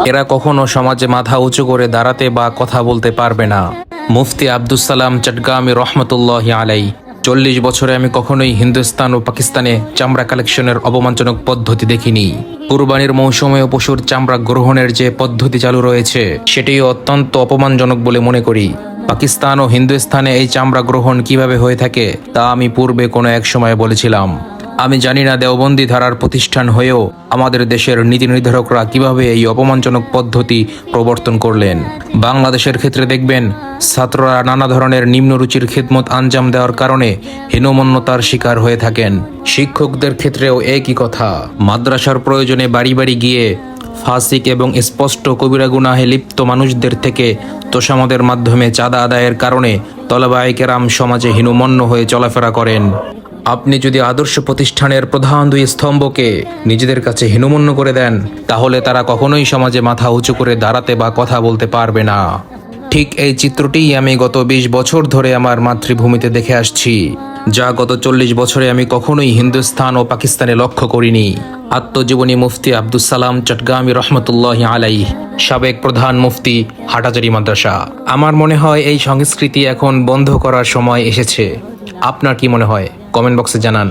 এরা কখনো সমাজে মাথা উঁচু করে দাঁড়াতে বা কথা বলতে পারবে না। মুফতি আব্দুস সালাম চটগামি রহমতুল্লাহি আলাই। 40 বছরে আমি কখনোই হিন্দুস্তান ও পাকিস্তানে চামড়া কালেকশনের অপমানজনক পদ্ধতি দেখিনি। কুরবানির মৌসুমে পশুর চামড়া গ্রহণের যে পদ্ধতি চালু রয়েছে সেটি অত্যন্ত অপমানজনক বলে মনে করি। পাকিস্তান ও হিন্দুস্তানে এই চামড়া গ্রহণ কিভাবে হয়ে থাকে তা আমি পূর্বে কোনো এক সময় বলেছিলাম। আমি জানি না দেওবন্দি ধারার প্রতিষ্ঠান হয়েও আমাদের দেশের নীতি নির্ধারকরা কিভাবে এই অপমানজনক পদ্ধতি প্রবর্তন করলেন। বাংলাদেশের ক্ষেত্রে দেখবেন ছাত্ররা নানা ধরনের নিম্নরুচির খিদমত আঞ্জাম দেওয়ার কারণে হীনমন্যতার শিকার হয়ে থাকেন। শিক্ষকদের ক্ষেত্রেও একই কথা। মাদ্রাসার প্রয়োজনে বাড়ি বাড়ি গিয়ে ফাসিক এবং স্পষ্ট কবিরা গুনাহে লিপ্ত মানুষদের থেকে তোষামদের মাধ্যমে চাঁদা আদায়ের কারণে তলাবায়ে কেরাম সমাজে হীনমন্য হয়ে চলাফেরা করেন। আপনি যদি আদর্শ প্রতিষ্ঠানের প্রধান দুই স্তম্ভকে নিজেদের কাছে হীনমন্য করে দেন, তাহলে তারা কখনোই সমাজে মাথা উঁচু করে দাঁড়াতে বা কথা বলতে পারবে না। ঠিক এই চিত্রটিই আমি গত 20 বছর ধরে আমার মাতৃভূমিতে দেখে আসছি, যা গত 40 বছরে আমি কখনোই হিন্দুস্তান ও পাকিস্তানে লক্ষ্য করিনি। আত্মজীবনী মুফতি আব্দুস সালাম চটগামি রহমতুল্লাহি আলাই, সাবেক প্রধান মুফতি, হাটাজারি মাদ্রাসা। আমার মনে হয় এই সংস্কৃতি এখন বন্ধ করার সময় এসেছে। আপনার কি মনে হয়? কমেন্ট বক্সে জানান।